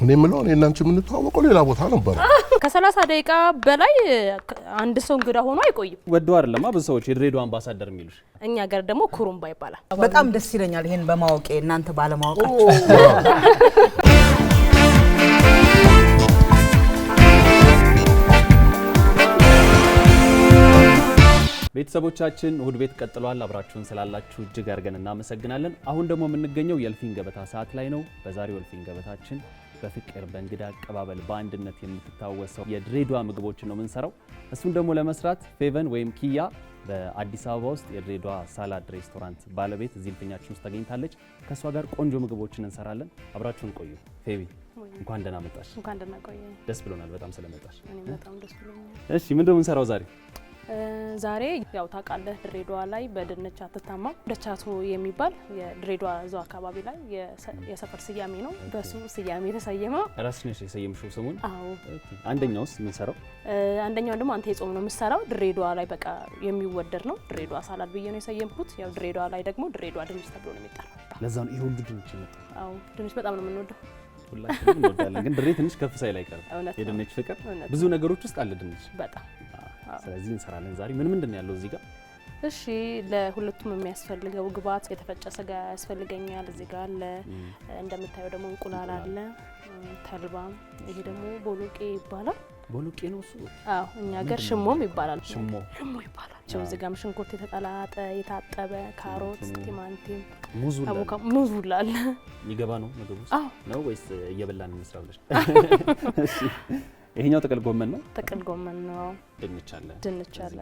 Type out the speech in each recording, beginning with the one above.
እኔ የምለው እኔ እናንቺ የምንተዋወቀው ሌላ ቦታ ነበር። ከ30 ደቂቃ በላይ አንድ ሰው እንግዳ ሆኖ አይቆይም። ወደው አይደለም ብዙ ሰዎች የድሬዳዋ አምባሳደር የሚሉሽ። እኛ ጋር ደግሞ ኩሩምባ ይባላል። በጣም ደስ ይለኛል ይሄን በማወቄ እናንተ ባለማወቃችሁ። ቤተሰቦቻችን እሁድ ቤት ቀጥሏል። አብራችሁን ስላላችሁ እጅግ አድርገን እናመሰግናለን። አሁን ደግሞ የምንገኘው የእልፍኝ ገበታ ሰዓት ላይ ነው። በዛሬው እልፍኝ ገበታችን በፍቅር በእንግዳ አቀባበል በአንድነት የምትታወሰው የድሬዳዋ ምግቦችን ነው የምንሰራው። እሱን ደግሞ ለመስራት ፌቨን ወይም ኪያ በአዲስ አበባ ውስጥ የድሬዳዋ ሳላድ ሬስቶራንት ባለቤት እዚህ እልፍኛችን ውስጥ ተገኝታለች። ከሷ ጋር ቆንጆ ምግቦችን እንሰራለን። አብራችሁን ቆዩ። ፌቪ እንኳን ደህና መጣሽ። እንኳን ደህና ቆየ። ደስ ብሎናል በጣም ስለመጣሽ። እኔም በጣም ደስ ብሎኛል። እሺ ምንድነው የምንሰራው ዛሬ? ዛሬ ያው ታውቃለህ ድሬዳዋ ላይ በድንች አትታማም። ደቻቶ የሚባል የድሬዳዋ እዛው አካባቢ ላይ የሰፈር ስያሜ ነው። በሱ ስያሜ የተሰየመው ራስሽ ነሽ የሰየምሽው ስሙን? አዎ። አንደኛውስ የምንሰራው? አንደኛው ደግሞ አንተ የጾም ነው የምሰራው። ድሬዳዋ ላይ በቃ የሚወደድ ነው። ድሬዳዋ ሳላድ ብዬ ነው የሰየምኩት። ያው ድሬዳዋ ላይ ደግሞ ድሬዳዋ ድንች ተብሎ ነው የሚጠራው። ለዛ ነው ይሄ ሁሉ ድንች ነው። አዎ ድንች በጣም ነው የምንወደው። ሁላችንም እንወዳለን፣ ግን ድሬ ትንሽ ከፍ ሳይል አይቀርም። የድንች ፍቅር ብዙ ነገሮች ውስጥ አለ ድንች በጣም። ስለዚህ እንሰራለን ዛሬ። ምንድን ነው ያለው እዚህ ጋር? እሺ ለሁለቱም የሚያስፈልገው ግብአት የተፈጨ ስጋ ያስፈልገኛል። እዚህ ጋር አለ እንደምታየው ደግሞ እንቁላል አለ፣ ተልባ። ይሄ ደግሞ ቦሎቄ ይባላል። ቦሎቄ ነው እሱ? አዎ እኛ ሀገር ሽሞም ይባላል። ሽሞ ይባላል። እዚህ ጋር ሽንኩርት የተጠላጠ የታጠበ፣ ካሮት፣ ቲማቲም፣ ሙዙ አለ። ይገባ ነው ምግብ ውስጥ ነው ወይስ እየበላን እንስራ ብለሽ? እሺ ይሄኛው ጥቅል ጎመን ነው። ጥቅል ጎመን ነው። ድንች አለ።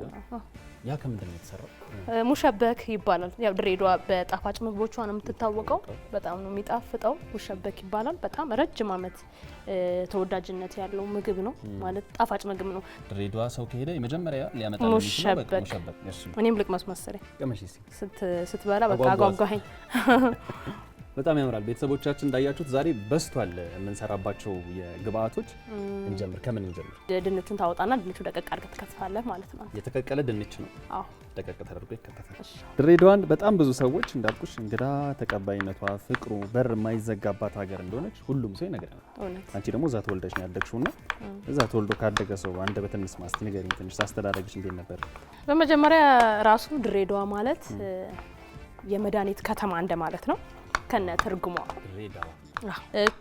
ያ ከምንድን ነው የተሰራው? ሙሸበክ ይባላል። ያው ድሬዳዋ በጣፋጭ ምግቦቿ ነው የምትታወቀው። በጣም ነው የሚጣፍጠው። ሙሸበክ ይባላል። በጣም ረጅም ዓመት ተወዳጅነት ያለው ምግብ ነው። ማለት ጣፋጭ ምግብ ነው። ድሬዳዋ ሰው ከሄደ የመጀመሪያ ሊያመጣ ሙሸበክ። እኔም ልቅመስ መሰለኝ ስትበላ በቃ አጓጓኸኝ። በጣም ያምራል። ቤተሰቦቻችን እንዳያችሁት ዛሬ በስቷል የምንሰራባቸው የግብአቶች። እንጀምር። ከምን እንጀምር? ድንቹን ታወጣና ድንቹ ደቀቅ አድርገህ ትከትፋለህ ማለት ነው። የተቀቀለ ድንች ነው። አዎ ደቀቅ ተደርጎ ይከተፋል። ድሬዳዋን በጣም ብዙ ሰዎች እንዳልኩሽ እንግዳ ተቀባይነቷ፣ ፍቅሩ በር የማይዘጋባት ሀገር እንደሆነች ሁሉም ሰው ይነግረናል። አንቺ ደግሞ እዛ ተወልደሽ ነው ያደግሽውና እዛ ተወልዶ ካደገ ሰው አንደበትን እንስማ እስቲ ንገሪኝ ትንሽ። አስተዳደግሽ እንዴት ነበር? በመጀመሪያ ራሱ ድሬዳዋ ማለት የመድኃኒት ከተማ እንደማለት ነው ከነ ትርጉሟ።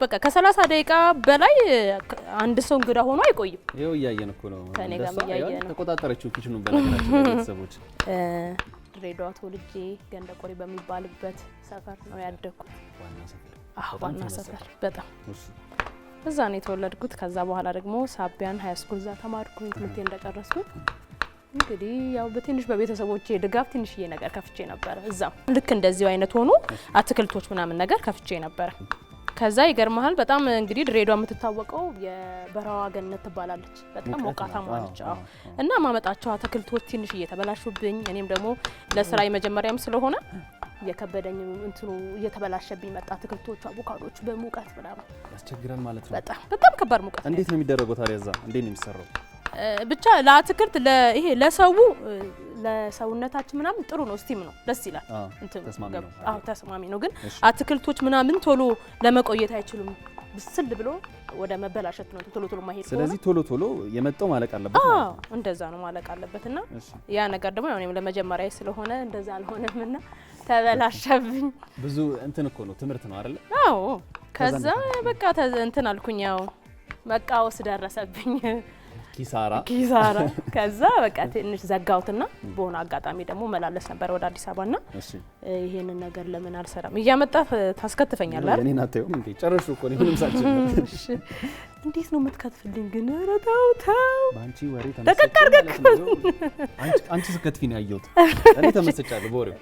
በቃ ከ30 ደቂቃ በላይ አንድ ሰው እንግዳ ሆኖ አይቆይም። ይኸው እያየን እኮ ነው። ከኔ ጋር እያየን ተቆጣጣሪዎቹ ኪችኑን በነገራችን ቤተሰቦች። ድሬዳዋ ተወልጄ ገንደቆሬ በሚባልበት ሰፈር ነው ያደግኩት። ዋና ሰፈር በጣም እዛ ነው የተወለድኩት። ከዛ በኋላ ደግሞ ሳቢያን ሃይ ስኩል እዛ ተማርኩኝ። ትምህርቴን እንደጨረስኩኝ እንግዲህ ያው በትንሽ በቤተሰቦቼ ድጋፍ ትንሽዬ ነገር ከፍቼ ነበር። እዛም ልክ እንደዚሁ አይነት ሆኖ አትክልቶች ምናምን ነገር ከፍቼ ነበር። ከዛ ይገርማል በጣም እንግዲህ ድሬዳዋ የምትታወቀው የበረሃ ገነት ትባላለች። በጣም ሞቃታማ ነች። እና ማመጣቸው አትክልቶች ትንሽ እየተበላሹብኝ፣ እኔም ደግሞ ለስራ የመጀመሪያም ስለሆነ የከበደኝ እንትኑ እየተበላሸብኝ መጣ። አትክልቶቹ አቮካዶቹ በሙቀት ምናምን ያስቸግራል ማለት ነው። በጣም ከባድ ሙቀት። እንዴት ነው የሚደረገው ታዲያ እዛ? እንዴት ነው የሚሰራው? ብቻ ለአትክልት ይሄ ለሰው ለሰውነታችን ምናምን ጥሩ ነው። ስቲም ነው፣ ደስ ይላል። ተስማሚ ነው። ግን አትክልቶች ምናምን ቶሎ ለመቆየት አይችሉም። ብስል ብሎ ወደ መበላሸት ነው ቶሎ ማሄድ። ስለዚህ ቶሎ የመጣው ማለቅ አለበት። እንደዛ ነው ማለቅ አለበትና ያ ነገር ደግሞ እኔም ለመጀመሪያ ስለሆነ እንደዛ አልሆነምና ተበላሸብኝ። ብዙ እንትን እኮ ነው ትምህርት ነው አይደል? አዎ። ከዛ በቃ እንትን አልኩኝ። ያው መቃወስ ደረሰብኝ። ኪሳራ። ከዛ በቃ ትንሽ ዘጋውትና በሆነ አጋጣሚ ደግሞ መላለስ ነበር ወደ አዲስ አበባና ይሄንን ነገር ለምን አልሰራም እያመጣ ታስከትፈኛለህ አይደል? እኔ ናተውም እንዴ ጨርሹ እኮ ነው ምንም ሳጭ። እንዴት ነው የምትከትፍልኝ ግን? ኧረ ተው ባንቺ ወሬ ተመስጫለሁ። አንቺ ስከትፊ ነው ያየሁት። እኔ ተመስጫለሁ በወሬው።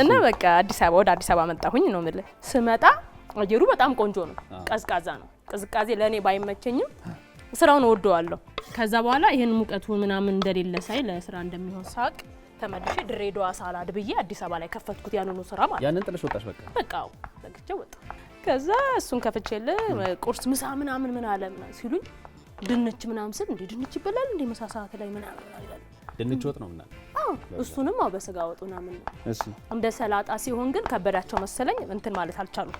እና በቃ ወደ አዲስ አበባ መጣሁኝ ነው የምልህ። ስመጣ አየሩ በጣም ቆንጆ ነው፣ ቀዝቃዛ ነው። ቅዝቃዜ ለእኔ ባይመቸኝም ስራውን ወደዋለሁ። ከዛ በኋላ ይሄን ሙቀቱ ምናምን እንደሌለ ሳይ ለስራ እንደሚሆን ሳቅ ተመልሼ ድሬዳዋ ሳላድ ብዬ አዲስ አበባ ላይ ከፈትኩት ያንኑ ስራ ማለት። ያንን ጥለሽ ወጣሽ? በቃ ለግቼ ወጣ። ከዛ እሱን ከፍቼልህ ቁርስ ምሳ ምናምን ምን አለ ሲሉኝ ድንች ምናምን ስል እንዴ ድንች ይበላል እንዴ ምሳ ሰዓት ላይ ምናምን አይደል? ድንች ወጥ ነው ምናምን። እሱንም በስጋ ወጥ ምናምን። እንደ ሰላጣ ሲሆን ግን ከበዳቸው መሰለኝ እንትን ማለት አልቻሉም።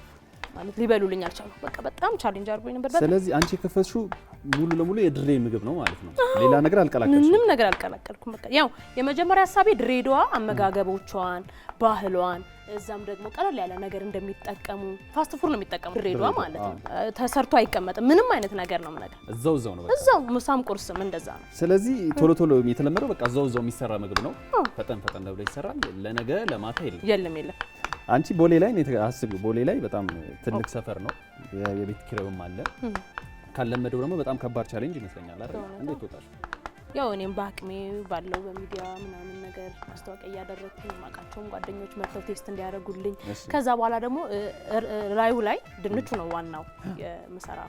ማለት ሊበሉልኝ አልቻሉ። በቃ በጣም ቻሌንጅ አድርጎኝ ነበር። በጣም ስለዚህ አንቺ የከፈትሽው ሙሉ ለሙሉ የድሬ ምግብ ነው ማለት ነው። ሌላ ነገር አልቀላቀልሽም? ምንም ነገር አልቀላቀልኩም። በቃ ያው የመጀመሪያ ሀሳቤ ድሬዳዋ አመጋገቦቿን፣ ባህሏን እዛም ደግሞ ቀለል ያለ ነገር እንደሚጠቀሙ ፋስት ፉድ ነው የሚጠቀሙ ድሬዳዋ ማለት ነው። ተሰርቶ አይቀመጥም ምንም አይነት ነገር ነው ማለት ነው። እዛው ነው በቃ እዛው ምሳም ቁርስም እንደዛ ነው። ስለዚህ ቶሎ የተለመደው በቃ እዛው የሚሰራ ምግብ ነው። ፈጠን ተብሎ ይሰራል። ለነገ ለማታ የለም። አንቺ ቦሌ ላይ ነው አስቢው። ቦሌ ላይ በጣም ትልቅ ሰፈር ነው። የቤት ኪራዩም አለ። ካለመደው ደግሞ በጣም ከባድ ቻሌንጅ ይመስለኛል አይደል? እንዴት ወጣሽ? ያው እኔም በአቅሜ ባለው በሚዲያ ምናምን ነገር ማስታወቂያ እያደረኩኝ ማቃቸውም ጓደኞች መጥተው ቴስት እንዲያደርጉልኝ ከዛ በኋላ ደግሞ ራዩ ላይ ድንቹ ነው ዋናው የምሰራ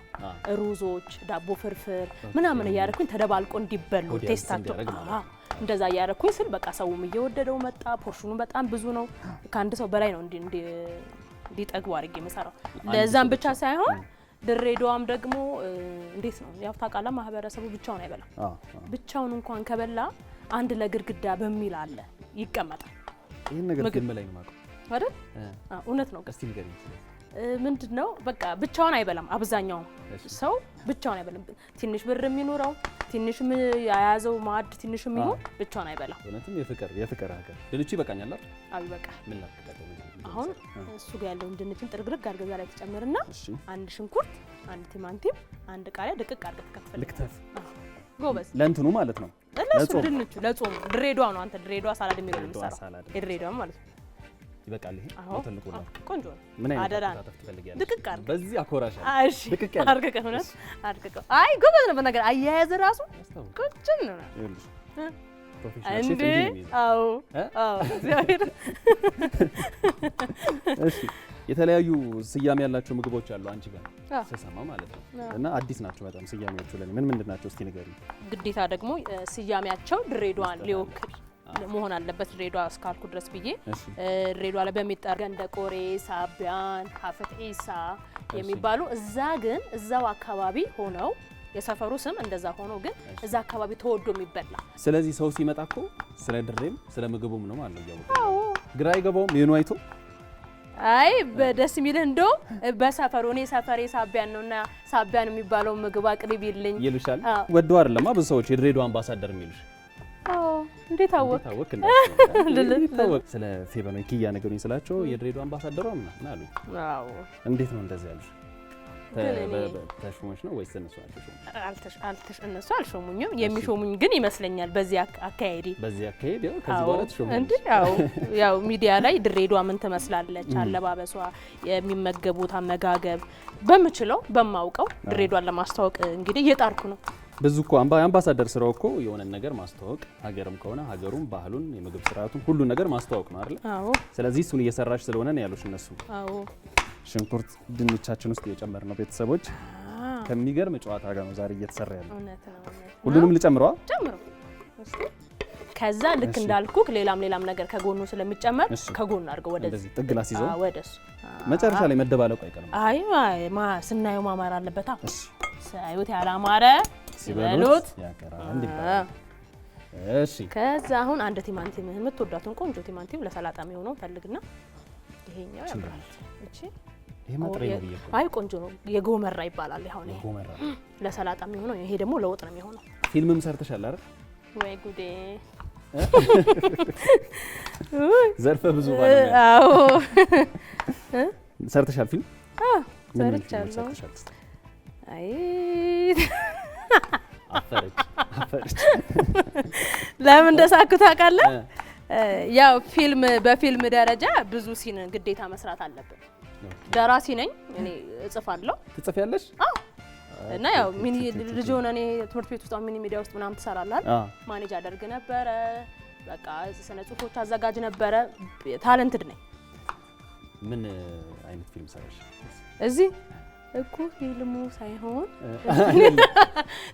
ሩዞች፣ ዳቦ ፍርፍር ምናምን እያደረኩኝ ተደባልቆ እንዲበሉ ቴስታቸው እንደዛ እያደረኩኝ ስል በቃ ሰውም እየወደደው መጣ። ፖርሽኑ በጣም ብዙ ነው። ከአንድ ሰው በላይ ነው እንዲጠግቡ አድርጌ የምሰራው። ለዛም ብቻ ሳይሆን ድሬዳዋም ደግሞ እንዴት ነው ያው ታውቃለህ፣ ማህበረሰቡ ብቻውን አይበላም። ብቻውን እንኳን ከበላ አንድ ለግድግዳ በሚል አለ ይቀመጣል። ይሄን ነገር ግን ላይ ነው ማለት አይደል? እውነት ነው። እስቲ ንገሪኝ። ምንድነው በቃ ብቻውን አይበላም። አብዛኛው ሰው ብቻውን አይበላም። ትንሽ ብር የሚኖረው ትንሽ ያያዘው ማዕድ ትንሽ የሚሆን ብቻውን አይበላም። እውነትም የፍቅር ሀገር ድንቹ ይበቃኛል አይደል? አይ ይበቃል። ምን ላድርግ? አሁን እሱ ጋር ያለውን ድንችን ጥርግርግ አድርገህ እዛ ላይ ተጨምርና አንድ ሽንኩርት፣ አንድ ቲማንቲም፣ አንድ ቃሪያ ድቅቅ አድርገህ ትከትፋለህ። ልክተፍ ጎበዝ። ለእንትኑ ማለት ነው ድንቹ ለጾም ድሬዳዋ ነው። አንተ ድሬዳዋ ሳላድ የሚለው የምትሰራው የድሬዳዋ ማለት ነው። ይበቃል። ይሄ ትልቁ ነው። ቆንጆ ነው። ምን አይነት አታፍ ትፈልጊያለሽ? ድቅቅ አድርገህ በዚህ አኮራሻለሁ። እሺ ድቅቅ አድርገህ ሆነ አድርገህ። አይ ጎበዝ ነው። በነገር አያያዘ ራሱ ቆንጆ ነው። ይኸውልሽ እንዴ አዎ እግዚአብሔር። እሺ የተለያዩ ስያሜ ያላቸው ምግቦች አሉ አንቺ ጋር ተሰማ ማለት ነው። እና አዲስ ናቸው በጣም ስያሜዎቹ። ለኔ ምን ናቸው እስቲ ንገሪኝ። ግዴታ ደግሞ ስያሜያቸው ድሬዳዋን ሊወክል መሆን አለበት። ድሬዳዋ እስካልኩ ድረስ ብዬ ድሬዳዋ ላይ በሚጠራ ገንደ ቆሬ፣ ሳቢያን፣ ሀፈት ኢሳ የሚባሉ እዛ ግን እዛው አካባቢ ሆነው የሰፈሩ ስም እንደዛ ሆኖ ግን እዛ አካባቢ ተወዶ የሚበላ። ስለዚህ ሰው ሲመጣ እኮ ስለ ድሬም ስለ ምግቡም ነው ማለት ነው። አዎ ግራ አይገባውም የኑ አይቶ። አይ በደስ የሚልህ እንደው በሰፈሩ እኔ ሰፈሬ ሳቢያን ነውና ሳቢያን የሚባለው ምግብ አቅርቢልኝ ይሉሻል። ወደው አይደለም ብዙ ሰዎች የድሬዳዋ አምባሳደር የሚሉሽ። አዎ እንዴት አወቅ? ስለ ፌበኖ ኪያ ነገሩኝ ስላቸው የድሬዳዋ አምባሳደሯ ምናምን አሉ። አዎ እንዴት ነው እንደዚህ ያሉሽ? ተሾመሽ ነው ወይስ እነሱ አልተሾሙሽ? እነሱ አልሾሙኝም። የሚሾሙኝ ግን ይመስለኛል በዚህ አካሄድ ያው ከዚህ በኋላ ተሾሙኝ እንዴ? ያው ሚዲያ ላይ ድሬዳዋ ምን ትመስላለች፣ አለባበሷ፣ የሚመገቡት አመጋገብ በምችለው በማውቀው ድሬዳዋን ለማስተዋወቅ እንግዲህ እየጣርኩ ነው። ብዙ እኮ አምባሳደር ስራው እኮ የሆነ ነገር ማስተዋወቅ፣ ሀገርም ከሆነ ሀገሩን፣ ባህሉን፣ የምግብ ስርዓቱን ሁሉ ነገር ማስተዋወቅ ነው አይደል? አዎ። ስለዚህ እሱን እየሰራሽ ስለሆነ ነው ያሉሽ እነሱ። አዎ። ሽንኩርት ድንቻችን ውስጥ እየጨመር ነው ቤተሰቦች። ከሚገርም ጨዋታ ጋር ነው ዛሬ እየተሰራ ያለው። እውነት ነው። ሁሉንም ልጨምረዋ? ጨምረው እስቲ። ከዛ ልክ እንዳልኩ ሌላም ነገር ከጎኑ ስለሚጨመር ከጎኑ አድርገው ወደዚህ ጥግላ ሲይዘው ወደሱ መጨረሻ ላይ መደባለቁ አይቀርም። አይ ስናየው ማማር አለበት። እሺ ሳይውት ያላማረ ሲበሉት ያቀራል። እሺ ከዛ አሁን አንድ ቲማንቲም የምትወዳቱን ቆንጆ ቲማንቲም ለሰላጣ የሚሆነው ፈልግና ይሄኛው ያምራል። እቺ ይሄ ማጥሬ ነው ብዬ አይ ቆንጆ ነው። የጎመራ ይባላል። ይሁን ይሄ ጎመራ ለሰላጣ የሚሆነው፣ ይሄ ደግሞ ለወጥ ነው የሚሆነው። ፊልምም ሰርተሻል አይደል? ወይ ጉዴ! ዘርፈ ብዙ ባለ አዎ ሰርተሻል ፊልም? ሰርቻለሁ። አይ አፈረች ለምን እንደሳኩ ታውቃለህ? ያው በፊልም ደረጃ ብዙ ሲን ግዴታ መስራት አለብን። ደራሲ ነኝ እኔ፣ እጽፋለሁ። ትጽፊያለሽ? አዎ። እና ያው ሚኒ ልጅ ሆነ እኔ ትምህርት ቤት ውስጥ ሚኒ ሚዲያ ውስጥ ምናምን ትሰራለህ። ማኔጅ አደርግ ነበረ። በቃ ስነ ጽሁፎች አዘጋጅ ነበረ። ታለንትድ ነኝ። ምን አይነት ፊልም ሰራሽ? እዚህ እኮ ፊልሙ ሳይሆን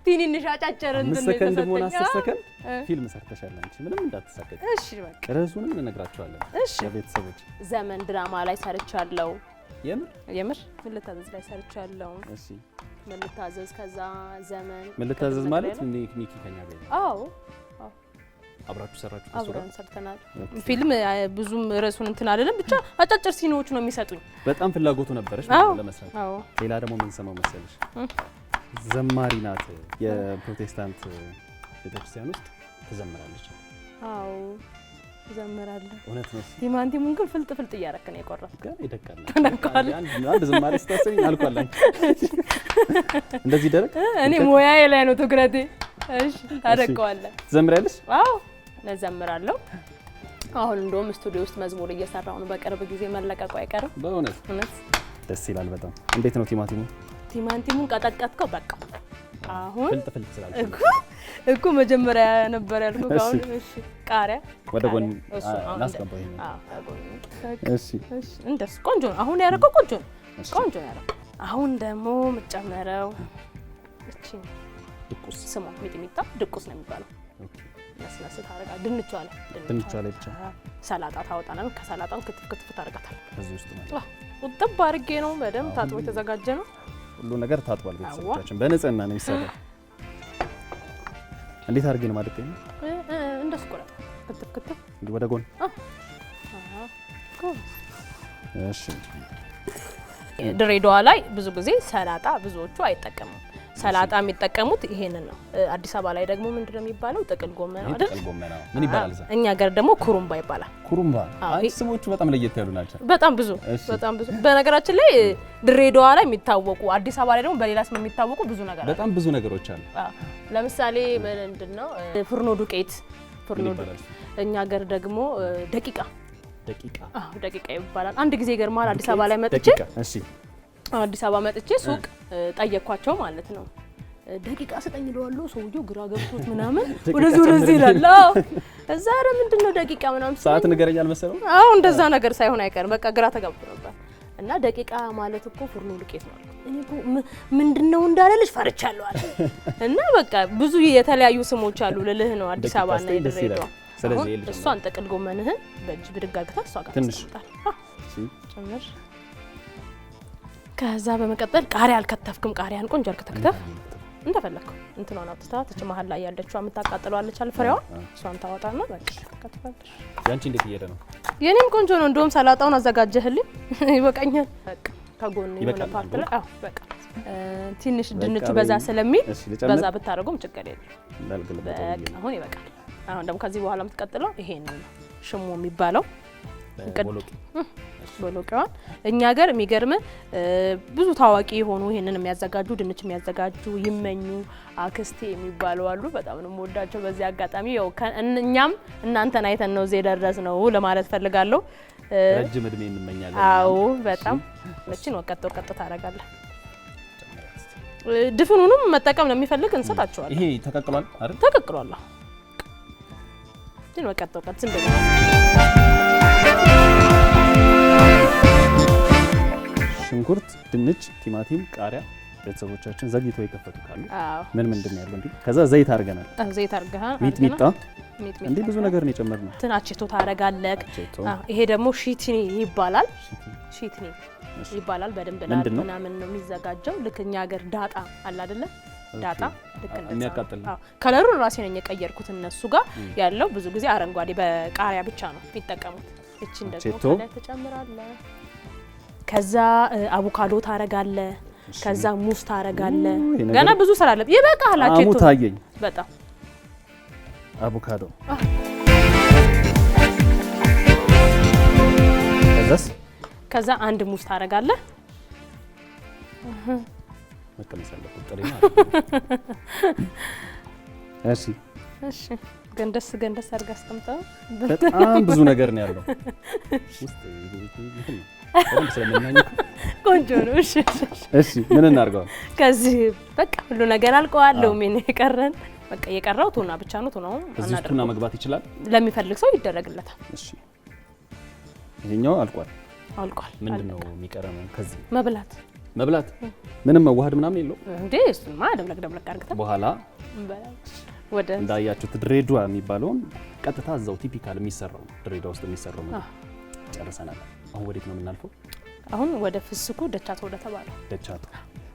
ትንንሽ አጫጭር እንትን ነው። ሰከንድ ሞላ ሰከንድ ፊልም ሰርተሻል አንቺ። ምንም እንዳትሳቀቂ እሺ። በቃ ርዕሱንም እንነግራቸዋለን ለቤተሰቦች። ዘመን ድራማ ላይ ሰርቻለሁ። የምር ምን ልታዘዝ ላይ ሰርቻለሁ። እሺ ምን ልታዘዝ፣ ከዛ ዘመን ምን ልታዘዝ ማለት ኒኪ ከኛ ጋር። አዎ አብራችሁ ሰራችሁ? አብረን ሰርተናል። ፊልም ብዙም ርዕሱን እንትን አይደለም ብቻ አጫጭር ሲኖች ነው የሚሰጡኝ። በጣም ፍላጎቱ ነበረሽ ለመስራት? አዎ። ሌላ ደግሞ ምን ሰማው መሰለሽ? ዘማሪ ናት። የፕሮቴስታንት ቤተክርስቲያን ውስጥ ትዘምራለች። አዎ ዘምራለሁ። እውነት ነው። ቲማቲሙን ግን ፍልጥ እያረክ ነው የቆረጥኩት። ግን ይደቃል። አንድ ዘማሪ ስታሰኝ አልኳላኝ። እንደዚህ ደረቅ እኔ ሞያዬ ላይ ነው ትኩረቴ። እሺ ታደቀዋለህ። ትዘምሪያለሽ? አዎ እዘምራለሁ። አሁን እንደውም ስቱዲዮ ውስጥ መዝሙር እየሰራሁ ነው። በቅርብ ጊዜ መለቀቁ አይቀርም። በእውነት ደስ ይላል በጣም። እንዴት ነው ቲማቲሙ? ቲማቲሙን ቀጠቀጥከው በቃ አሁን ፍልጥ ስላልኩ እኮ መጀመሪያ ነበር ያልኩት። አሁን እሺ ቃሪያ ወደ ጎን እናስገባው። እሺ እንደሱ ቆንጆ ነው። አሁን ያደረገው ቆንጆ ነው። ቆንጆ ነው ያደረገው። አሁን ደግሞ የምጨምረው እቺ ድቁስ ስሟ ሚጥሚጣ ድቁስ ነው የሚባለው። ኦኬ ለስለስ ታረጋ ድንቿ ላይ ብቻ ሰላጣ ታወጣና ከሰላጣው ክትፍ ታረጋታለህ። ከዚህ ውስጥ ማለት ውጥብ አድርጌ ነው በደንብ ታጥቦ የተዘጋጀ ነው። ሁሉ ነገር ታጥቧል። ቤተሰቦቻችን በንጽህና ነው የሚሰራው። እንዴት አድርጌ ነው ማድረግ ነው? እንደሱ ቆረጥ ክትፍ እንዴ ወደ ጎን። እሺ ድሬዳዋ ላይ ብዙ ጊዜ ሰላጣ ብዙዎቹ አይጠቀሙም። ሰላጣ የሚጠቀሙት ይሄንን ነው። አዲስ አበባ ላይ ደግሞ ምንድነው የሚባለው? ጥቅል ጎመን አይደል? ጥቅል ጎመን ነው። ምን ይባላል? እኛ ሀገር ደግሞ ኩሩምባ ይባላል። ኩሩምባ። አይ ስሞቹ በጣም ለየት ያሉ ናቸው። በጣም ብዙ። በነገራችን ላይ ድሬዳዋ ላይ የሚታወቁ አዲስ አበባ ላይ ደግሞ በሌላ ስም የሚታወቁ ብዙ ነገር አለ። በጣም ብዙ ነገሮች አሉ። ለምሳሌ ምንድነው ፍርኖ ዱቄት፣ ፍርኖ ዱቄት። እኛ ሀገር ደግሞ ደቂቃ ደቂቃ ይባላል። አንድ ጊዜ ገርማል አዲስ አበባ ላይ መጥቼ እሺ አዲስ አበባ መጥቼ ሱቅ ጠየኳቸው ማለት ነው። ደቂቃ ስጠኝ እለዋለሁ። ሰውዬው ግራ ገብቶት ምናምን ወደዚህ ይላል። እዛ ኧረ ምንድነው ደቂቃ ምናምን ሰዓት ንገረኝ አልመሰለውም። አዎ እንደዛ ነገር ሳይሆን አይቀርም። በቃ ግራ ተጋብቶ ነበር። እና ደቂቃ ማለት እኮ ፍርኖ ዱቄት ነው አልኩት። እኔ እኮ ምንድነው እንዳለልሽ ፈርቻለሁ አለ። እና በቃ ብዙ የተለያዩ ስሞች አሉ ልልህ ነው አዲስ አበባ እና ድሬዳዋ። ስለዚህ እሷን ጥቅል ጎመንህን በእጅ ብድግ አድርገህ እሷ ጋር ታስቀምጣለህ። ጨምር። ከዛ በመቀጠል ቃሪያ አልከተፍክም። ቃሪያን ቆንጆ አልከተፍ እንደፈለከው እንትኗን አውጥታ ትች መሀል ላይ ያለችው የምታቃጥለው አለች አልፈሪዋ እሷን ታወጣና በቃ ከተፈለሽ። ያንቺ እንዴት እየሄደ ነው? የኔም ቆንጆ ነው። እንደውም ሰላጣውን አዘጋጀህልኝ ይበቃኛል። በቃ ከጎን የሆነ ፓርት ላይ አዎ በቃ ትንሽ ድንቹ በዛ ስለሚል በዛ ብታረጉም ችግር የለም። በቃ አሁን ይበቃል። አሁን ደግሞ ከዚህ በኋላ የምትቀጥለው ይሄን ነው ሽሞ የሚባለው ቦሎቄዋን። እኛ ሀገር የሚገርም ብዙ ታዋቂ የሆኑ ይሄንን የሚያዘጋጁ ድንች የሚያዘጋጁ ይመኙ አክስቴ የሚባሉ አሉ። በጣም ነው የምወዳቸው። በዚህ አጋጣሚ ያው እኛም እናንተን አይተን ነው እዚህ ደረስ ነው ለማለት ፈልጋለሁ። ረጅም እድሜ እንመኛለን። አዎ በጣም እቺን ወቀጥ ታረጋለህ። ድፍኑንም መጠቀም ለሚፈልግ እንሰጣቸዋለን። ይሄ ተቀቅሏል አይደል? ተቀቅሏል። እቺን ወቀጥ ዝም ብሎ ሽንኩርት፣ ድንች፣ ቲማቲም፣ ቃሪያ ቤተሰቦቻችን ዘግይተው የከፈቱ ካሉ ምን ምንድን ነው ያለው? እንዴ ከዛ ዘይት አድርገናል። ዘይት አድርገናል። ሚጥሚጣ እንዴ ብዙ ነገር ነው የጨመርነው። ትናችቶ ታረጋለህ። ይሄ ደግሞ ሺትኒ ይባላል። ሺትኒ ይባላል። በደንብ ላል ምናምን ነው የሚዘጋጀው። ልክኛ ሀገር ዳጣ አለ አይደለ? ዳጣ ልክ እንደዛ የሚያቃጥል ነው። ከለሩን ራሴ ነኝ የቀየርኩት። እነሱ ጋር ያለው ብዙ ጊዜ አረንጓዴ በቃሪያ ብቻ ነው የሚጠቀሙት። እቺን ደግሞ ከላይ ተጨምራለህ። ከዛ አቮካዶ ታረጋለህ። ከዛ ሙዝ ታረጋለህ። ገና ብዙ ስራ አለ። ይበቃል። አቼቶ ታየኝ በጣም አቮካዶ ከዛ አንድ ሙዝ ታረጋለህ። መቀመስ አለበት ጥሬ ነው። እሺ ገንደስ አድርጋ አስቀምጠው። በጣም ብዙ ነገር ነው ያለው ውስጥ ቆንጆ ነው። እሺ ምን እናርገው? ከዚህ በቃ ሁሉ ነገር አልቀዋል። ምን የቀረን በቃ የቀረው ቱና ብቻ ነው። ቱናው እዚህ ቱና መግባት ይችላል ለሚፈልግ ሰው ይደረግለታል። እሺ ይሄኛው አልቋል። ምንድነው የሚቀረው? ከዚህ መብላት ምንም መዋሃድ ምናምን የለው እንዴ? እሱማ ደብለቅ አድርገታ በኋላ ወደ እንዳያችሁት ድሬዳዋ የሚባለውን ቀጥታ እዛው ቲፒካል የሚሰራው ድሬዳዋ ውስጥ የሚሰራው ነው ጨርሰናል። አሁን ወዴት ነው የምናልፈው? አሁን ወደ ፍስኩ ደቻቶ ወደ ተባለው። ደቻቶ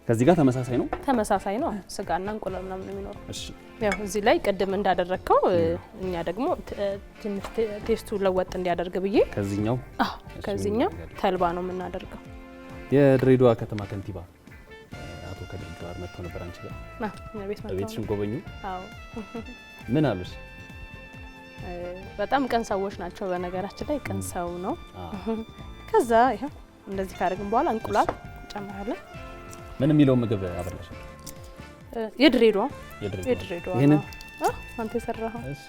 ከዚህ ጋር ተመሳሳይ ነው ተመሳሳይ ነው ስጋና እንቁላል ምናምን ነው የሚኖረው እሺ ያው እዚህ ላይ ቅድም እንዳደረከው እኛ ደግሞ ትንሽ ቴስቱ ለወጥ እንዲያደርግ ብዬ ከዚህኛው ተልባ ነው የምናደርገው የድሬዳዋ ከተማ ከንቲባ አቶ ከድር ጋር መጥቶ ነበር አንቺ ጋር ቤትሽን ጎበኙ አዎ ምን አሉሽ በጣም ቀን ሰዎች ናቸው በነገራችን ላይ ቀን ሰው ነው ከዛ ይሄ እንደዚህ ካደረግን በኋላ እንቁላል ጨምራለን ምን የሚለው ምግብ አበላሽ የድሬዳዋ ይሄንን አንተ ሰራኸው እሺ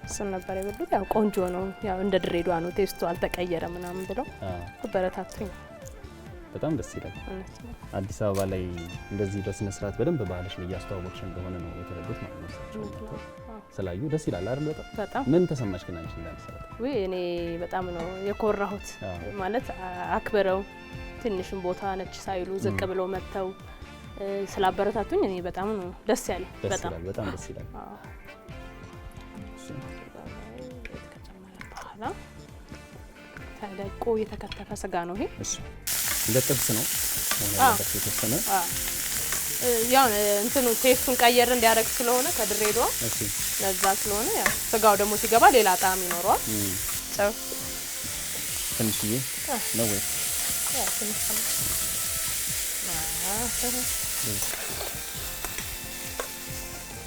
እሱ ነበር የበሉት ያው ቆንጆ ነው ያው እንደ ድሬዳዋ ነው ቴስቱ አልተቀየረ ምናምን ብለው በረታቱኝ በጣም ደስ ይላል አዲስ አበባ ላይ እንደዚህ በስነ ስርዓት በደንብ ባህልሽን እያስተዋወቅሽ እንደሆነ ነው የተረዱት ማለት ነው ስላዩ ደስ ይላል አይደል በጣም ምን ተሰማሽ ግን አንቺ እንዳልሰራት ወይ እኔ በጣም ነው የኮራሁት ማለት አክብረው ትንሽም ቦታ ነች ሳይሉ ዝቅ ብለው መተው ስላበረታቱኝ እኔ በጣም ነው ደስ ያለኝ በጣም ደስ ይላል በኋላ ተለቆ የተከተፈ ስጋ ነው ይሄ እሺ እንደ ጥብስ ነው የተወሰነ ያው እንትኑ ቴስቱን ቀየር እንዲያደርግ ስለሆነ ከድሬዳዋ እሺ ለዛ ስለሆነ ያው ስጋው ደግሞ ሲገባ ሌላ ጣዕም ይኖረዋል ትንሽዬ ነው ወይ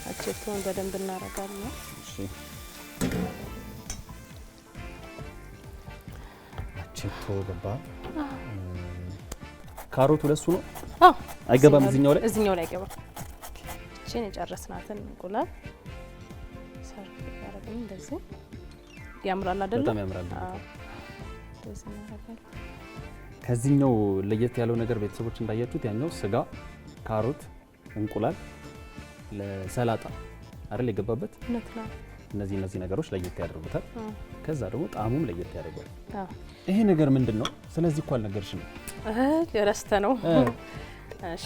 አቸቶን በደንብ እናረጋለን እሺ አቸቶ ገባ ካሮቱ ለሱ ነው አይገባም እዚህኛው ላይ አይገባም እቺን የጨረስናትን እንቁላል ሰርፍ ያረጋግን እንደዚህ ያምራል አይደል በጣም ያምራል ከዚህኛው ለየት ያለው ነገር ቤተሰቦች እንዳያችሁት ያኛው ስጋ ካሮት እንቁላል ለሰላጣ አይደል የገባበት እነዚህ ነገሮች ለየት ያደርጉታል ከዛ ደግሞ ጣዕሙም ለየት ያደርጋል ይሄ ነገር ምንድነው ስለዚህ እኮ አልነገርሽም ረስተ ነው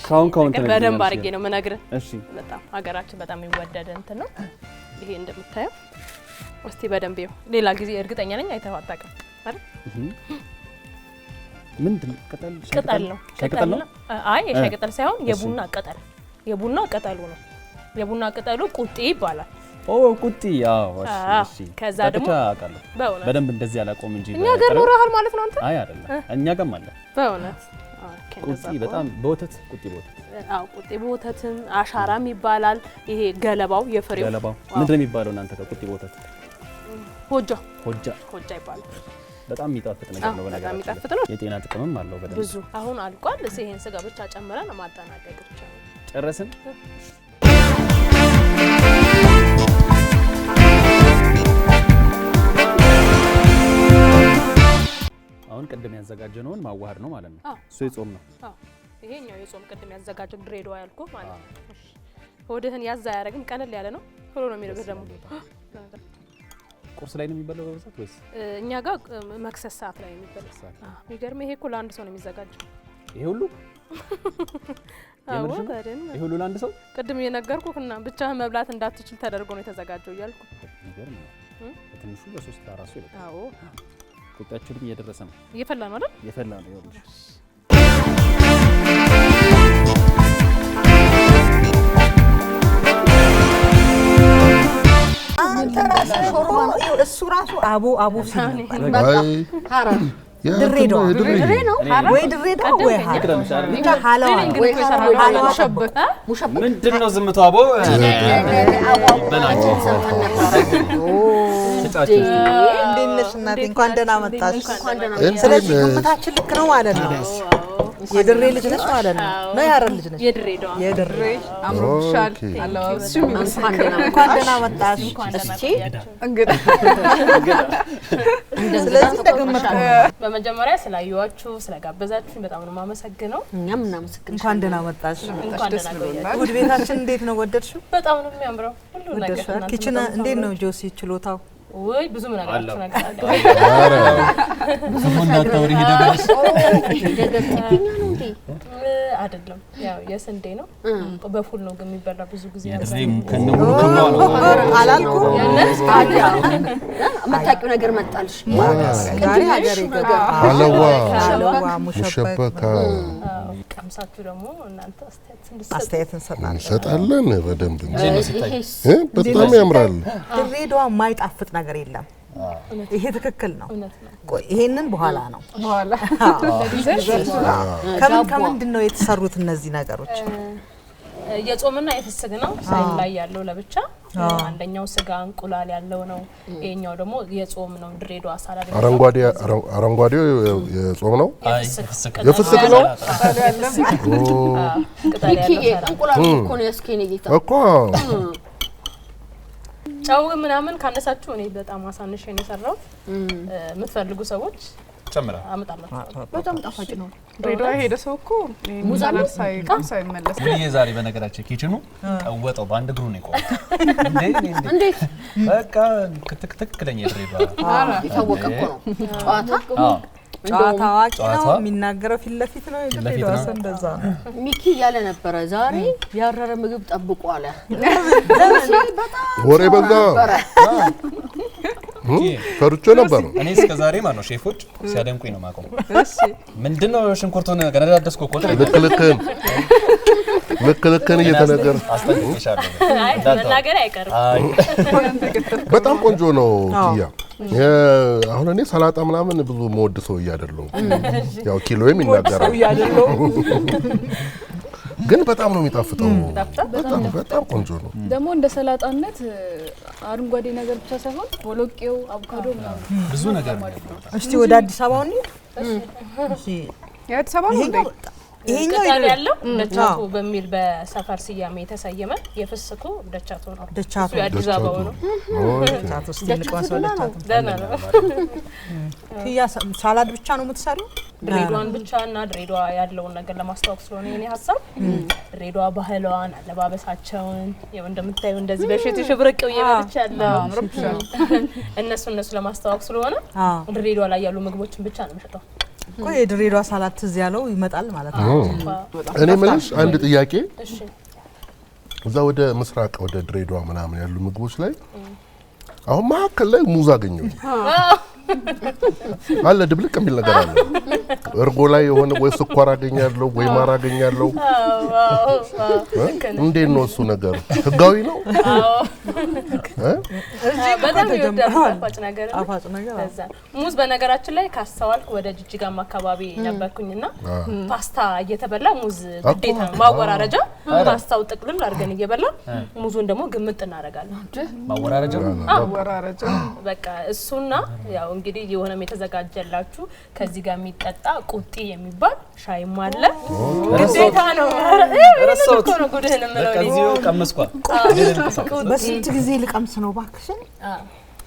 ካውን በደንብ አድርጌ ነው የምነግርህ እሺ በጣም ሀገራችን በጣም ይወደደ እንትን ነው ይሄ እንደምታየው እስቲ በደንብ ይው ሌላ ጊዜ እርግጠኛ ነኝ አይተኸው አታውቅም አይደል ምንድን ቅጠል ነው አይ የሻይ ቅጠል ሳይሆን የቡና ቅጠሉ ነው የቡና ቅጠሉ ቁጤ ይባላል ቁጤ ያው እሺ ከዛ ደግሞ አውቃለሁ በደንብ እንደዚህ አላቆም እንጂ እኛ ጋር ኖርሃል ማለት ነው አንተ አይ አይደለም እኛ ጋርም አለ በእውነት ቁጤ በጣም በወተት ቁጤ በወተትም አሻራም ይባላል ይሄ ገለባው የፍሬው ገለባው ምንድነው የሚባለው እናንተ ከቁጤ በወተት ሆጃ ይባላል በጣም የሚጣፍጥ ነገር ነው በጣም የሚጣፍጥ ነው የጤና ጥቅምም አለው በደንብ ብዙ አሁን አልቋል ይሄን ስጋ ብቻ ጨምረን ማጠናቀቅ ብቻ ነው ጨረስን አሁን ቅድም ያዘጋጀነውን ማዋሃድ ነው ማለት ነው እሱ የጾም ነው ይሄኛው የጾም ቅድም ያዘጋጀው ድሬዳዋ ያልኩ ማለት ነው እሺ ሆድህን ያዛ ያረግም ቀለል ያለ ነው ቶሎ ነው የሚረግህ ደግሞ ቁርስ ላይ ነው የሚበላው በብዛት ወይስ እኛ ጋር መክሰስ ሰዓት ላይ ነው የሚበላው የሚገርም ይሄ እኮ ለአንድ ሰው ነው የሚዘጋጀው ይሄ ሁሉ ይሄ ሁሉ ለአንድ ሰው ቅድም የነገርኩህና ብቻህን መብላት እንዳትችል ተደርጎ ነው የተዘጋጀው እያልኩ የሚገርም ነው በትንሹ በ3 አራሱ ይላል አዎ ቁጣችንም እየደረሰ ነው እየፈላ ነው አይደል እየፈላ ነው ይኸውልሽ እሱ ራሱ አቦ ሲል ድሬዳዋ ወይ ድሬዳዋ ወይ ሀላዋ ምንድነው ዝምታው አቦ በላቸው እንዴት እናቴ እንኳን ደህና መጣሽ ስለዚህ ግምታችን ልክ ነው ማለት ነው የድሬ ልጅ ነሽ ማለት ነው ነው ያረል ልጅ ነሽ የድሬ አምሮሻል አላውስ እንኳን ደህና መጣሽ እሺ እንግዳ ስለዚህ ተገመጥኩ በመጀመሪያ ስላዩዋችሁ ስለጋበዛችሁኝ በጣም ነው ማመሰግነው እኛም እናመሰግናለን እንኳን ደህና መጣሽ ውድ ቤታችን እንዴት ነው ወደድሽው በጣም ነው የሚያምረው ሁሉ ነገር ኪችን እንዴት ነው ጆሲ ችሎታው ወይ ብዙ ምን አላችሁ ነገር አለ ብዙ እንዳታወሪ ሄደብሽ እንደገጥኩኝ ነው እንዴ አይደለም ያው የስንዴ ነው በፉል ነው የሚበላ ብዙ ጊዜ ያድሬም ከነሙሉ ከነው ነው አላልኩ መታቂው ነገር መጣልሽ ዛሬ ሀገር ይገባ አለዋ ሙሸበካ ቀምሳችሁ ደግሞ እናንተ አስተያየት እንሰጣለን። እንሰጣለን በደንብ በጣም ያምራል። ድሬዳዋ የማይጣፍጥ ነገር የለም። ይሄ ትክክል ነው። ይሄንን በኋላ ነው ከምንድን ነው የተሰሩት እነዚህ ነገሮች? የጾምና የፍስግ ነው። ሳይል ላይ ያለው ለብቻ አንደኛው ስጋ እንቁላል ያለው ነው። ይሄኛው ደግሞ የጾም ነው። ድሬዳዋ ሳላድ አረንጓዴው የጾም ነው። የፍስግ ነው። እንቁላል እኮ ነው ያስከኔ ጌታ እኮ ጫው ምናምን ካነሳችሁ እኔ በጣም አሳንሽ ነው የሰራው። የምትፈልጉ ሰዎች ጨምራ አመጣላችሁ። በጣም ጣፋጭ ነው። ድሬዳዋ ሄደ ሰው እኮ ሙዛና ሳይመለስ ምን ዛሬ በነገራችን ኪችኑ ቀወጠው በአንድ እግሩ ነው የቆመው። እንዴት በቃ ትክክለኛ ድሬዳዋ የታወቀ እኮ ነው። ጨዋታ አዋቂ ነው የሚናገረው ፊት ለፊት ነው። ድሬዳዋ እንደዛ ነው። ሚኪ ያለ ነበረ ዛሬ ያረረ ምግብ ጠብቆ አለ። ወሬ በዛ ፈርቼ ነበር። እኔ እስከ ዛሬ ማለት ነው ሼፎች ሲያደንቁኝ ነው ማቆም። ምንድነው ሽንኩርቱን ገነዳደስኩ እኮ ልክልክን እየተነገረ አስተንቅሻለሁ። መናገር አይቀርም። በጣም ቆንጆ ነው። ኪያ አሁን እኔ ሰላጣ ምናምን ብዙ መወድ ሰው እያደረው ያው ኪሎዬም ይናገራል ግን በጣም ነው የሚጣፍጠው። በጣም ቆንጆ ነው። ደግሞ እንደ ሰላጣነት አረንጓዴ ነገር ብቻ ሳይሆን ቦሎቄው፣ አቮካዶ ምናምን ብዙ ነገር ነው። እስቲ ወደ አዲስ አበባ ነው የአዲስ አበባ ነው ይሄኛው ያለው ደቻቱ በሚል በሰፈር ስያሜ የተሰየመ የፍስኩ ደቻቱ ነው። ደቻቱ የአዲስ አበባ ነው። ደቻቱ ደቻቱ ያ ሳላድ ብቻ ነው የምትሰሪው? ድሬዳዋን ብቻና ድሬዳዋ ያለውን ነገር ለማስተዋወቅ ስለሆነ የኔ ሀሳብ ድሬዳዋ ባህሏን፣ አለባበሳቸውን ያው እንደምታዩ እንደዚህ በሽቱ ሽብርቅው እየመጣቻለሁ እነሱ ለማስተዋወቅ ስለሆነ ድሬዳዋ ላይ ያሉ ምግቦችን ብቻ ነው የምሸጠው። ቆይ የድሬዳዋ ሳላድ ትዝ ያለው ይመጣል ማለት ነው። እኔ ምንሽ አንድ ጥያቄ እዛ ወደ ምስራቅ ወደ ድሬዳዋ ምናምን ያሉ ምግቦች ላይ አሁን ማከለ ላይ ሙዝ አገኘው አለ ድብልቅ የሚል ነገር አለ። እርጎ ላይ የሆነ ወይ ስኳር አገኛለሁ ወይ ማር አገኛለሁ። እንዴት ነው እሱ ነገር? ህጋዊ ነው? በጣም ጣፋጭ ነገር ለዛ ሙዝ በነገራችን ላይ ካስተዋልኩ ወደ ጅጅጋም አካባቢ ነበርኩኝና ፓስታ እየተበላ ሙዝ ግዴታ ማወራረጃ ፓስታው ጥቅልል አድርገን እየበላ ሙዙን ደግሞ ግምጥ እናደርጋለን። ማወራረጃ በቃ እሱና ያው እንግዲህ የሆነም የተዘጋጀላችሁ ከዚህ ጋር የሚጠጣ ቁጢ የሚባል ሻይም አለ። ግዴታ ነው። ረሳሁት ነው ጉድህን ምለው ከዚሁ ቀመስኳ። በስንት ጊዜ ልቀምስ ነው ባክሽን?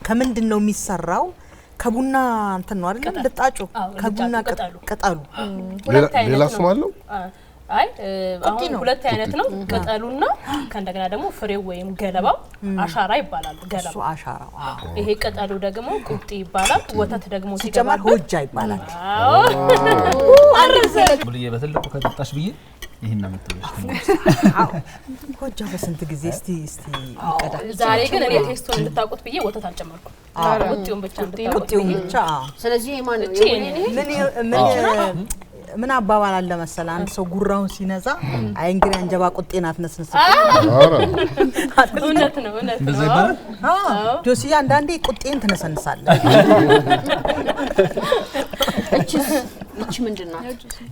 ከምንድን ነው የሚሰራው? ከቡና እንትን ነው አይደል? ልጣጩ ከቡና ቅጠሉ ሌላ ስም አለው? አይ አሁን ሁለት አይነት ነው። ቅጠሉና ከእንደገና ደግሞ ፍሬው ወይም ገለባው አሻራ ይባላል። ገለባው እሱ አሻራው። ይሄ ቅጠሉ ደግሞ ቁጢ ይባላል። ወተት ደግሞ ሲጀመር ሆጃ ይባላል። ሙልዬ በትልቁ ከጠጣሽ ብዬ ይሄን አመጣለሽ። ሆጃ በስንት ጊዜ እስቲ ይቀዳ። ዛሬ ግን እኔ ቴስቱን እንድታውቁት ብዬ ወተት አልጨመርኩም። ቁጢውን ብቻ እንድታውቁት ብቻ። ስለዚህ ማን ነው ምን አባባል አለ መሰለ አንድ ሰው ጉራውን ሲነዛ አይ እንግዲህ አንጀባ ቁጤና አትነስንስ። እውነት ነው። እንደዛ ይባላል። ጆሲያ አንዳንዴ ቁጤን ትነሰንሳለህ። እቺ ምንድነው?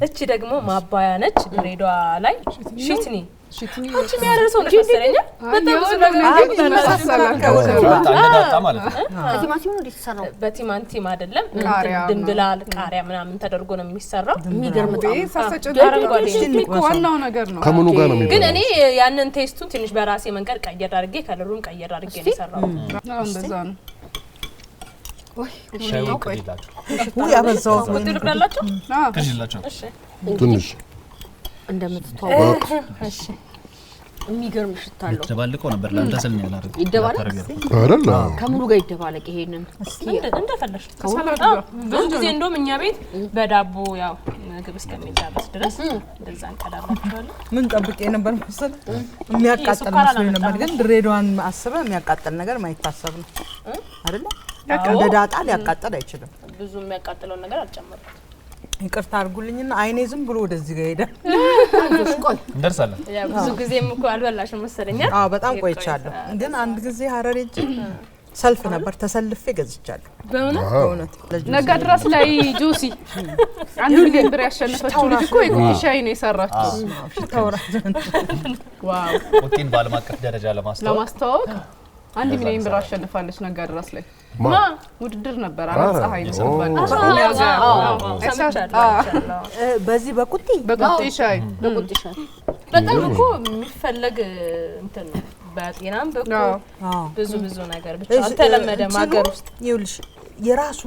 እቺ ደግሞ ማባያ ነች። ድሬዳዋ ላይ ሽትኒ አንቺ የሚያደርሰው ነው መሰለኝ። በጣም ብዙ ነገር ታንገዳጣ ማለት ነው። ቲማቲም ነው የተሰራው። በቲማቲም አይደለም ድንብላል ቃሪያ ምናምን ተደርጎ ነው የሚሰራው። የሚገርም ጣም ዋናው ነገር ነው። ከምኑ ጋር ነው የሚባለው? ግን እኔ ያንን ቴስቱን ትንሽ በራሴ መንገድ ቀየር አድርጌ ከለሩን ቀየር አድርጌ ነው የሰራው። እንደዛ ነው። ሻይ ወቅላችሁ ያበዛው ወጥ ልቅላላችሁ? ከጅላችሁ እሺ ትንሽ እንደምትተዋወቅ እሺ። የሚገርም ሽታ አለው። ተባልቀው ነበር ለአንተ ስል ነው ያላረገ ይደባለቅ አይደል? ከምኑ ጋር ይደባለቅ? ይሄንን እንደፈለሽ ብዙ ጊዜ እንደውም እኛ ቤት በዳቦ ያው ምግብ እስከሚጨርስ ድረስ እንደዛ እንቀዳላችኋለን። ምን ጠብቄ ነበር መሰል የሚያቃጥል መስሎኝ ነበር። ግን ድሬዳዋን አስበ የሚያቃጥል ነገር ማይታሰብ ነው አይደል? እንደ ዳጣ ሊያቃጥል አይችልም። ብዙ የሚያቃጥለውን ነገር አልጨመርኩም። ይቅርታ አድርጉልኝና አይኔ ዝም ብሎ ወደዚህ ጋር ሄደ። እንደርሳለን። ያ ብዙ ጊዜም እኮ አልበላሽም መሰለኛል። አዎ በጣም ቆይቻለሁ። ግን አንድ ጊዜ ሀረር ሄጄ ሰልፍ ነበር ተሰልፌ ገዝቻለሁ። በእውነት ነጋድራስ ላይ ጆሲ 1 ሚሊዮን ብር ያሸነፈችው ልጅ እኮ የቁጢ ሻይ ነው የሰራችው። ዋው ቁጢን በዓለም አቀፍ ደረጃ ለማስተዋወቅ 1 ሚሊዮን ብር አሸንፋለች ነጋድራስ ላይ ውድድር ነበር። አራት ፀሐይ ነው በዚህ በቁጢ ሻይ በጣም እኮ የሚፈለግ እንትን ነው። በጤናም በኩል ብዙ ነገር ብቻ አልተለመደም ሀገር ውስጥ። ይኸውልሽ የራሱ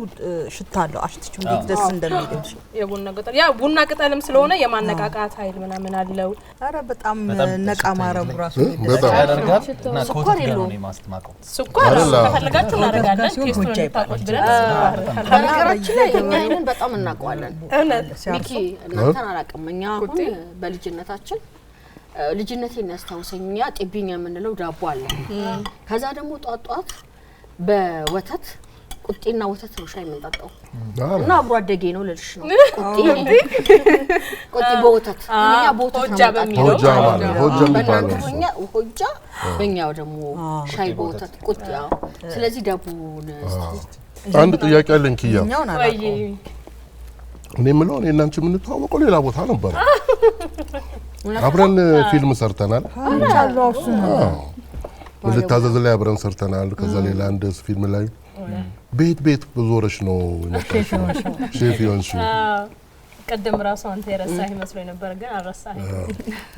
ሽታ አለው። አሽትቹ እንዴት ደስ እንደሚልሽ የቡና ቅጠል ያ ቡና ቅጠልም ስለሆነ የማነቃቃት ኃይል ምናምን አለው። አረ በጣም ነቃ ማረቡ ራሱ በጣም ያደርጋል እና ኮት ነው የማስተማቀው። ስኳር ከፈለጋችሁ እናደርጋለን። ቴስቱን ታቆት ብለን ከነገራችን ላይ እኛ ይሄንን በጣም እናውቀዋለን። ሚኪ እናንተን አላውቅም። እኛ አሁን በልጅነታችን ልጅነቴን ያስታውሰኛ ጤቢኛ የምንለው ዳቦ አለ። ከዛ ደግሞ ጧጧት በወተት ቁጢና ወተት ነው ሻይ የምንጠጣው እና አብሮ አደጌ ነው ልልሽ ነው። ቁጢ በወተት እኛ በወተት ሆጃ በሚለው ሆጃ የሚባለው ሆጃ በእኛው ደግሞ ሻይ በወተት ቁጢ። ስለዚህ ዳቦን አንድ ጥያቄ አለኝ ኪያ። ወይ እኔ የምለው እኔ እና አንቺ የምንተዋወቀው ሌላ ቦታ ነበር። አብረን ፊልም ሰርተናል። ልታዘዝ ላይ አብረን ሰርተናል። ከዛ ሌላ አንድ ፊልም ላይ ቤት ብዙ ወረሽ ነው የመጣሽው ሼፍ ይሆንሽ። ቀደም ራሱ አንተ የረሳህ መስሎኝ ነበር፣ ግን አልረሳህም።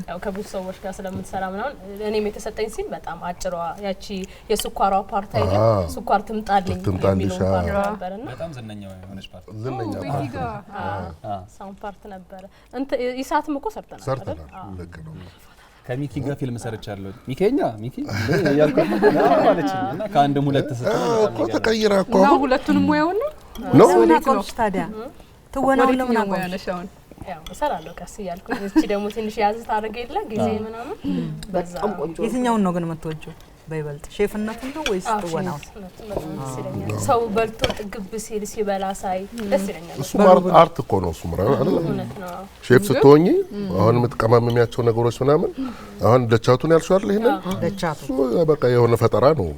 ያው ከብዙ ሰዎች ጋር ስለምትሰራ ምናምን እኔም የተሰጠኝ ሲል በጣም አጭሯ ያቺ የስኳሯ ፓርት አይደል? ስኳር ትምጣልኝ የሚለው ፓርት ነበርና በጣም ዝነኛው የሆነች ፓርት ሳውንድ ፓርት ነበር። እንት ኢሳትም እኮ ሰርተናል። ልክ ነው። ከሚኪ ጋር ፊልም ሰርቻለሁ። ሚኪ ያልኩት ማለችኝ እና ከአንድም ሁለት ተሰጥተው እኮ ተቀይራ እኮ ነው ሁለቱንም ሙያውን ነው ቆምሽ ታዲያ ትወናው ለምን አቆያለሽውን ያው እሰራለሁ ቀስ እያልኩ። እቺ ደግሞ ትንሽ ያዝ ታደርገ የለ ጊዜ ምናምን በጣም ቆንጆ። የትኛውን ነው ግን የምትወጂው በይበልጥ ሼፍነቱን ነው ወይስ ትወናው? ሰው በልቶ ጥግብ ሲል ሲበላ ሳይ ደስ ይለኛል። እሱ አርት እኮ ነው። እሱ አይደል? ሼፍ ስትሆኚ አሁን የምትቀማመሚያቸው ነገሮች ምናምን አሁን ደቻቱን ያልሽው አይደል? ይሄንን ደቻቱ በቃ የሆነ ፈጠራ ነው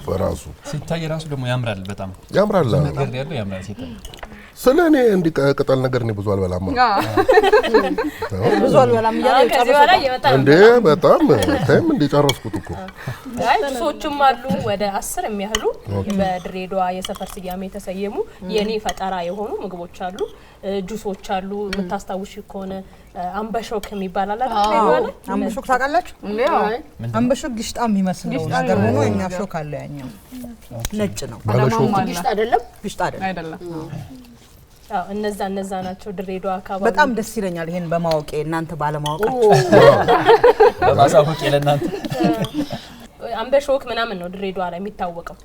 በራሱ። ሲታይ ራሱ ደግሞ ያምራል። በጣም ያምራል። ነገር ያለው ያምራል ሲታይ። ስለኔ እንዲ ቅጠል ነገር ነው ብዙ አልበላም። ብዙ አልበላም እያለ ጨርሶታል እንዴ? በጣም ታይም እንደ ጨረስኩት እኮ። አይ ጁሶችም አሉ ወደ 10 የሚያህሉ በድሬዳዋ የሰፈር ስያሜ የተሰየሙ የኔ ፈጠራ የሆኑ ምግቦች አሉ። ጁሶች አሉ። የምታስታውሽ ከሆነ አምበሾክ የሚባል አለ አይደል? አምበሾክ ታውቃላችሁ? አምበሾክ ግሽጣ የሚመስለው ነገር ሆኖ የኛ ሾክ አለ። ያኛው ነጭ ነው። ግሽጣ አይደለም። ግሽጣ አይደለም። አዎ እነዛ ናቸው ድሬዳዋ አካባቢ። በጣም ደስ ይለኛል ይሄን በማወቄ እናንተ ባለማወቃችሁ። በማሳወቅ ለእናንተ አምበሾክ ምናምን ነው ድሬዳዋ ላይ የሚታወቀው።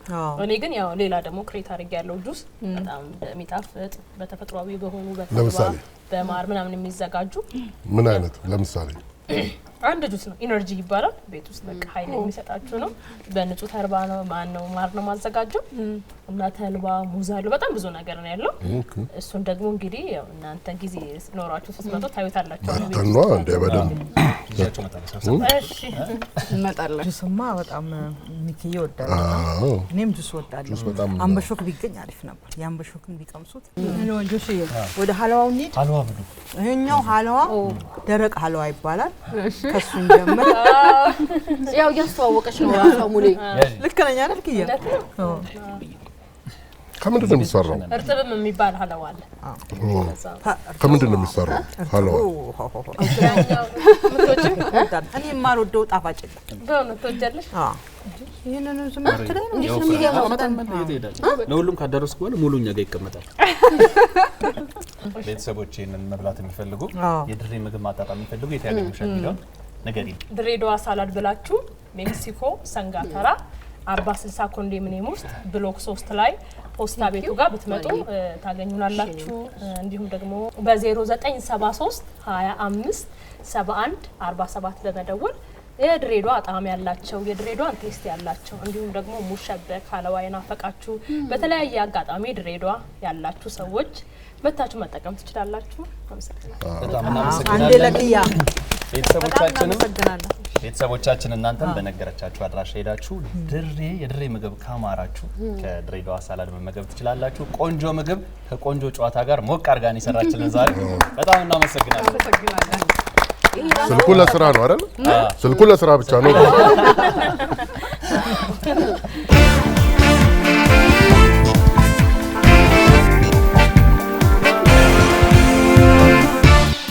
እኔ ግን ያው ሌላ ደግሞ ክሬት አድርጌ ያለው ጁስ በጣም የሚጣፍጥ በተፈጥሯዊ በሆኑ በተለይ በማር ምናምን የሚዘጋጁ ምን አይነት ለምሳሌ አንድ ጁስ ነው ኢነርጂ ይባላል። ቤት ውስጥ በቃ ኃይል የሚሰጣችሁ ነው። በንጹህ ተልባ ነው ማር ነው ማዘጋጀው እና ተልባ ሙዝ አለው በጣም ብዙ ነገር ነው ያለው። እሱን ደግሞ እንግዲህ ያው እናንተ ጊዜ ኖራችሁ ስትመጡ ታዩታላችሁ። አጥቷ እንደ በደም እሺ እንመጣለን። ጁስማ በጣም ሚኪዬ ይወዳል። እኔም ጁስ ወዳለሁ። አምበሾክ ቢገኝ አሪፍ ነበር። የአምበሾክን ቢቀምሱት ነው ጁስ ወደ ሀላዋው እንሂድ። ሀላዋ ብሉ። ይሄኛው ሀላዋ ደረቅ ሀላዋ ይባላል። ከሱን ጀምር። ያው ያስተዋወቀች ነው ራሷ ሙሌ። ልክ ነኝ አይደል ኪያ? ከምንድን ነው የሚሰራው? እርጥብም የሚባል ሀላዋ አለ። ከምንድን ነው የሚሰራው ሀላዋ? እኔ የማልወደው ጣፋጭ በእውነት ትወጃለሽ? ይሄንን ዝም ብትለኝ ነው እንዴት ነው የሚገርመው? ለሁሉም ካደረስኩ በኋላ ሙሉ እኛ ጋር ይቀመጣል። ቤተሰቦች ይሄንን መብላት የሚፈልጉ የድሬ ምግብ ማጣጣም የሚፈልጉ የት ያገኙሻል የሚለውን ነገር ይል ድሬዳዋ ሳላድ ብላችሁ ሜክሲኮ ሰንጋተራ 4060 ኮንዶሚኒየም ውስጥ ብሎክ 3 ላይ ፖስታ ቤቱ ጋር ብትመጡ ታገኙናላችሁ። እንዲሁም ደግሞ በ0973 25 71 47 በመደወል የድሬዳዋ ጣዕም ያላቸው የድሬዳዋን ቴስት ያላቸው እንዲሁም ደግሞ ሙሸበክ ሀላዋ የናፈቃችሁ በተለያየ አጋጣሚ ድሬዳዋ ያላችሁ ሰዎች መታችሁ መጠቀም ትችላላችሁ። አመሰግናለሁ። በጣም አንዴ እናመሰግናለን። ለክያ ቤተሰቦቻችን እናንተም በነገረቻችሁ አድራሻ ሄዳችሁ የድሬ ምግብ ካማራችሁ ከድሬዳዋ ሳላድ መመገብ ትችላላችሁ። ቆንጆ ምግብ ከቆንጆ ጨዋታ ጋር ሞቅ አርጋን ይሰራችልን ዛሬ በጣም እናመሰግናለን። ስልኩ ለስራ ነው አይደል? ስልኩ ለስራ ብቻ ነው።